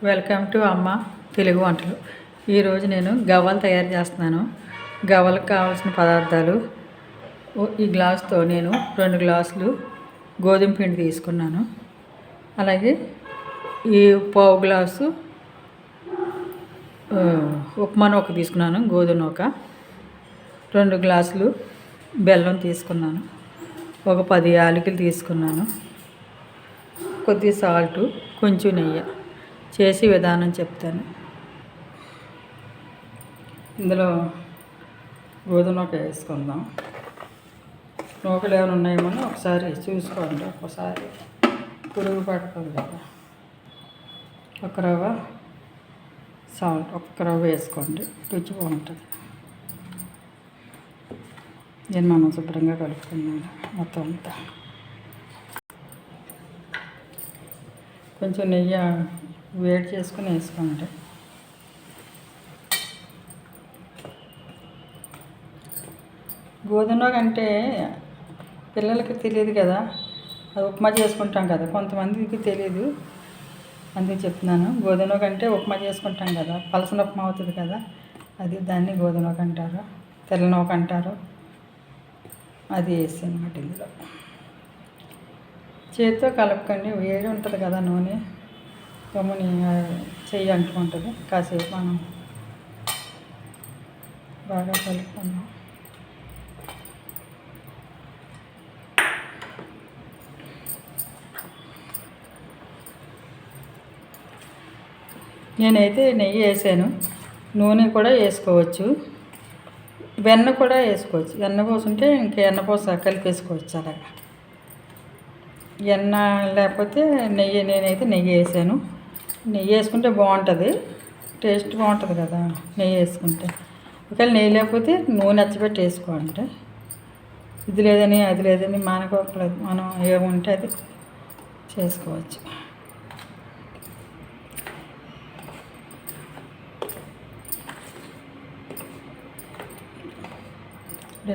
Welcome to అమ్మ తెలుగు వంటలు. ఈరోజు నేను గవ్వలు తయారు చేస్తున్నాను. గవ్వలకు కావాల్సిన పదార్థాలు: ఈ గ్లాసుతో నేను 2 గ్లాసులు గోధుమ పిండి తీసుకున్నాను. అలాగే ఈ పావు గ్లాసు ఉప్మా నూక తీసుకున్నాను, గోధుమ నూక. 2 గ్లాసులు బెల్లం తీసుకున్నాను. ఒక 10 యాలకులు తీసుకున్నాను. కొద్ది సాల్టు, కొంచెం నెయ్యి. చేసి విధానం చెప్తాను. ఇందులో గోధుమ నూక వేసుకుందాం. నూకలు ఏమైనా ఉన్నాయేమో ఒకసారి చూసుకోండి. ఒకసారి పురుగు పడుతుంది కదా. ఒక రవ్వ సాల్ట్, ఒక్క రవ్వ వేసుకోండి, రుచి బాగుంటుంది. దీన్ని మనం శుభ్రంగా కలుపుకుందాం మొత్తం అంతా. కొంచెం నెయ్యి వేడి చేసుకుని వేసుకోండి. గోధుమ అంటే పిల్లలకి తెలియదు కదా, అది ఉప్మా చేసుకుంటాం కదా, కొంతమందికి తెలియదు, అందుకే చెప్తున్నాను. గోధుమ అంటే ఉప్మా చేసుకుంటాం కదా, పలసన ఉప్మా అవుతుంది కదా, అది దాన్ని గోధుమ అంటారు, తెల్ల నూక అంటారు. అది వేసి అన్నమాట. ఇందులో చేతితో కలపకండి, వేడి ఉంటుంది కదా, నూనె గమ్ముని చెయ్యి అంటుకుంటుంది. కాసేపు మనం బాగా కలుపుకుందాం. నేనైతే నెయ్యి వేసాను, నూనె కూడా వేసుకోవచ్చు, వెన్న కూడా వేసుకోవచ్చు. వెన్న పోసుంటే ఇంకా వెన్న పోస కలిపేసుకోవచ్చు. అలాగా వెన్న లేకపోతే నెయ్యి, నేనైతే నెయ్యి వేసాను. నెయ్యి వేసుకుంటే బాగుంటుంది, టేస్ట్ బాగుంటుంది కదా నెయ్యి వేసుకుంటే. ఒకవేళ నెయ్యి లేకపోతే నూనె ఎచ్చబెట్టి వేసుకోవాలంటే, ఇది లేదని అది లేదని మానుకోకలేదు, మనం ఏముంటే అది చేసుకోవచ్చు.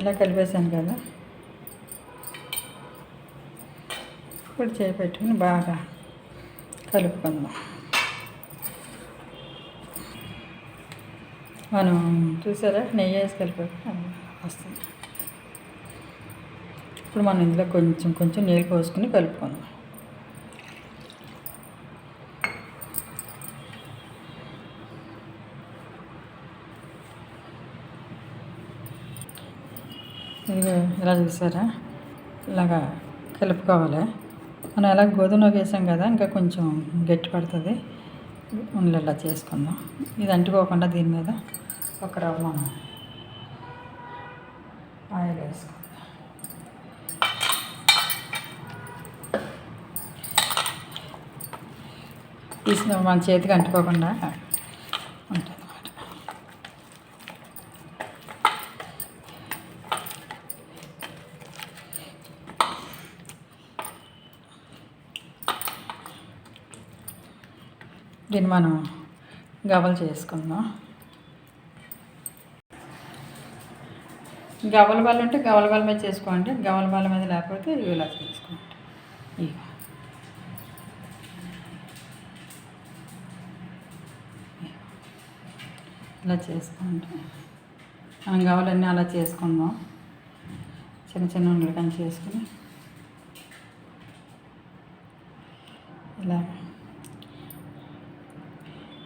ఇలా కలిపేసాను కదా, ఇప్పుడు చేయి పెట్టుకుని బాగా కలుపుకుందాం. మనం చూసారా, నెయ్యి వేసి కలిపి వస్తుంది. ఇప్పుడు మనం ఇందులో కొంచెం కొంచెం నీళ్ళు పోసుకుని కలుపుకుందాం. ఇది ఇలా చూసారా, ఇలాగా కలుపుకోవాలి. మనం ఎలా గోధుమ వేసాం కదా, ఇంకా కొంచెం గట్టి పడుతుంది. ఇలా చేసుకుందాం. ఇది అంటుకోకుండా దీని మీద ఒక రవ్వ మనం ఆయిల్ వేసుకుందాం. తీసిన మన చేతికి అంటుకోకుండా ఉంటుంది అన్నమాట. దీన్ని మనం గవ్వలు చేసుకుందాం. గవ్వల బాల్ ఉంటే గవ్వల బాల్ మీద చేసుకోండి, గవ్వల బాల్ మీద లేకపోతే ఇలా చేసుకోండి. ఇలా చేసుకోండి. మనం గవ్వలన్నీ అలా చేసుకుందాం. చిన్న చిన్న ఉండలు కానీ చేసుకుని ఇలా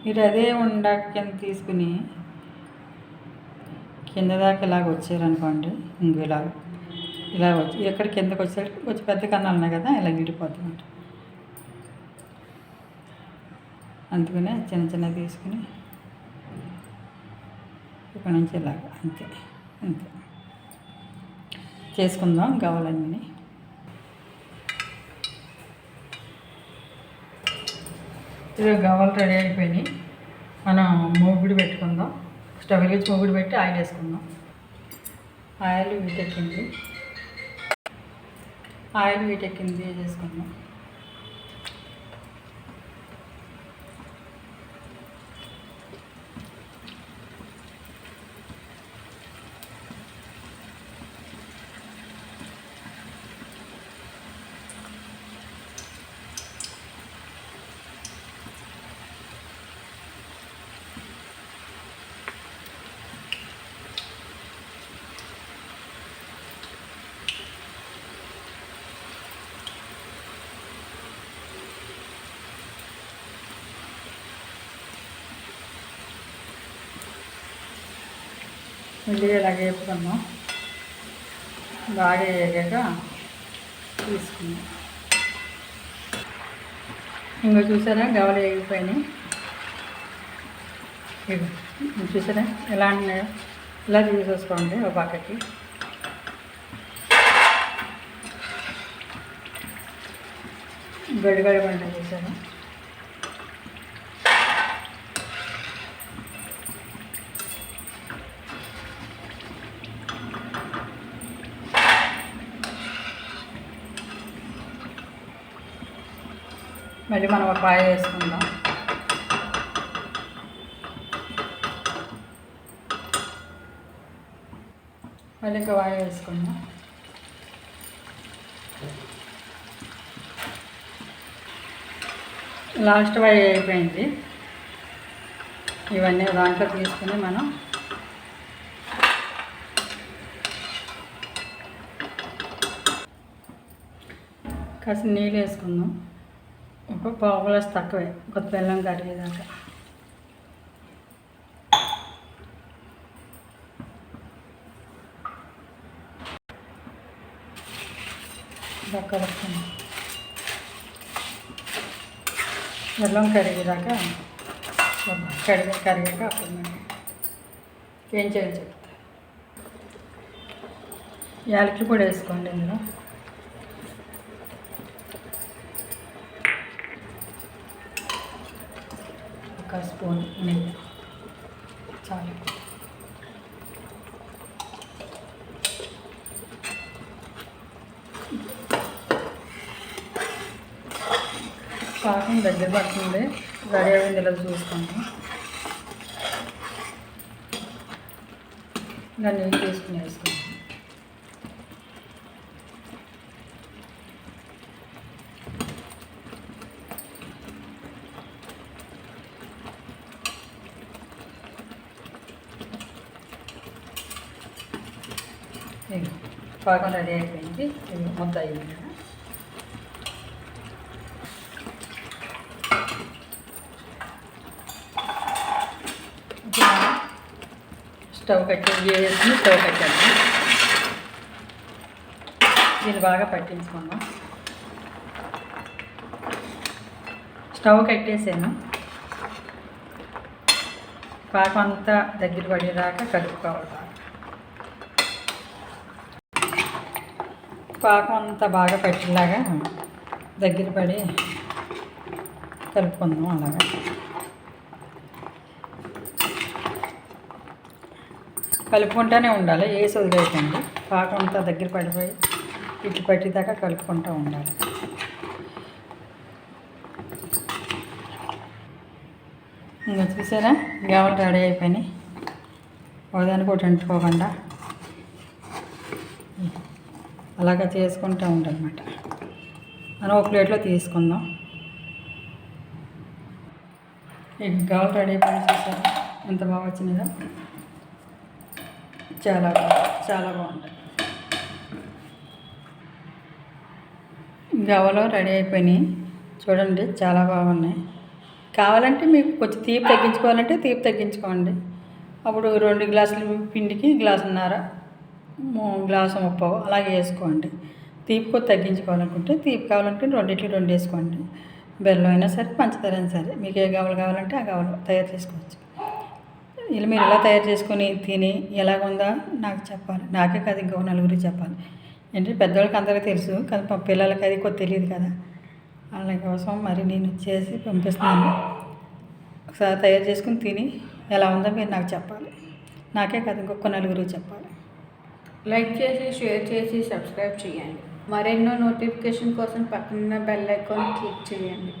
మీరు అదే ఉండ కింద తీసుకుని కింద దాకా ఇలాగ వచ్చారనుకోండి, ఇలా ఇలా వచ్చి ఎక్కడ కిందకి వచ్చేసరికి కొంచెం పెద్ద కన్నాలు ఉన్నాయి కదా, ఇలా విడిపోతుంది. అందుకనే చిన్న చిన్న తీసుకుని ఇక్కడ నుంచి ఇలాగ అంతే అంతే చేసుకుందాం గవ్వలన్నీ. ఇది గవ్వలు రెడీ అయిపోయినాయి. మనం మూగుడు పెట్టుకుందాం. స్టవ్ వెలిగించి మూగుడు పెట్టి ఆయిల్ వేసుకుందాం. ఆయిల్ వీటెక్కింది వేసేసుకుందాం. మళ్ళీ ఇలాగ వేపుకున్నాం. బాగా వేగాక తీసుకున్నాం. ఇంకా చూసారా గవలు వేగిపోయినాయి. చూసారా ఎలా ఉన్నాయో, ఇలా తీసేసుకోండి ఒక పక్కకి. గడిగడి పంట చూసారా. మళ్ళీ మనం ఒక కాయ వేసుకుందాం. మళ్ళీ ఇంకా కాయ వేసుకుందాం. లాస్ట్ వాయి అయిపోయింది. ఇవన్నీ దాంట్లో తీసుకుని మనం కాస్త నీళ్ళు వేసుకుందాం. ఒక పావు గ్లాస్ తక్కువే, కొత్త బెల్లం కరిగేదాకా. కలుపుకుందాం. బెల్లం కరిగేదాకా కరిగాక అప్పుడు మనం ఏం చేయాలి చెప్తా. యాలకులు కూడా వేసుకోండి ఇందులో. ఒక స్పూన్ నెయ్యి చాలు. పాకం దగ్గర పడుతుంది, రెడీ అయింది ఇలా చూసుకోండి. ఇలా నీళ్ళు తీసుకుని వేసుకోండి. పాకం రెడీ అయిపోయింది. ఇది ముద్ద అయింది కదా. స్టవ్ వేసుకుని స్టవ్ కట్టండి. దీన్ని బాగా పట్టించుకున్నాం. స్టవ్ కట్టేసాను. పాకం అంతా దగ్గర పడేదాకా కలుపుకోవాలి. పాకం అంతా బాగా పట్టేలాగా దగ్గర పడి కలుపుకుందాం. అలాగా కలుపుకుంటూనే ఉండాలి, వేసి వదిలేయకండి. పాకం అంతా దగ్గర పడిపోయి ఇట్లు పట్టేదాకా కలుపుకుంటూ ఉండాలి. ఇంకా చూసారా గవలు రెడీ అయిపోయినాయి. ఒకదానికి ఒకటి అంటుకోకుండా అలాగా చేసుకుంటూ ఉండాలన్నమాట. మనం ఒక ప్లేట్లో తీసుకుందాం. ఇక గవలు రెడీ అయిపోయి చూసారా ఎంత బాగా వచ్చిందో. చాలా బాగుంటుంది. గవలు రెడీ అయిపోయినాయి చూడండి, చాలా బాగున్నాయి. కావాలంటే మీకు కొంచెం తీపి తగ్గించుకోవాలంటే తీపి తగ్గించుకోండి. అప్పుడు 2 గ్లాసుల పిండికి గ్లాసున్నర, గ్లాసు ముప్పావు అలాగే వేసుకోండి. తీపి కొద్ది తగ్గించుకోవాలనుకుంటే తీపి కావాలంటే 2 వేసుకోండి. బెల్లం అయినా సరే, పంచదార అయినా సరే, మీకు ఏ గవలు కావాలంటే ఆ గవలు తయారు చేసుకోవచ్చు. ఇలా మీరు ఎలా తయారు చేసుకొని తిని ఎలాగుందో నాకు చెప్పాలి. నాకే కాదు ఇంకో నలుగురికి చెప్పాలి. ఏంటంటే పెద్దవాళ్ళకి అందరికీ తెలుసు కానీ పిల్లలకి అది కొద్ది తెలియదు కదా. వాళ్ళ కోసం మరి నేను చేసి పంపిస్తున్నాను. ఒకసారి తయారు చేసుకుని తిని ఎలా ఉందో మీరు నాకు చెప్పాలి. నాకే కాదు ఇంకొక నలుగురికి చెప్పాలి. లైక్ చేసి, షేర్ చేసి, సబ్స్క్రైబ్ చేయండి. మరెన్నో నోటిఫికేషన్ కోసం పక్కన బెల్ ఐకాన్ క్లిక్ చేయండి.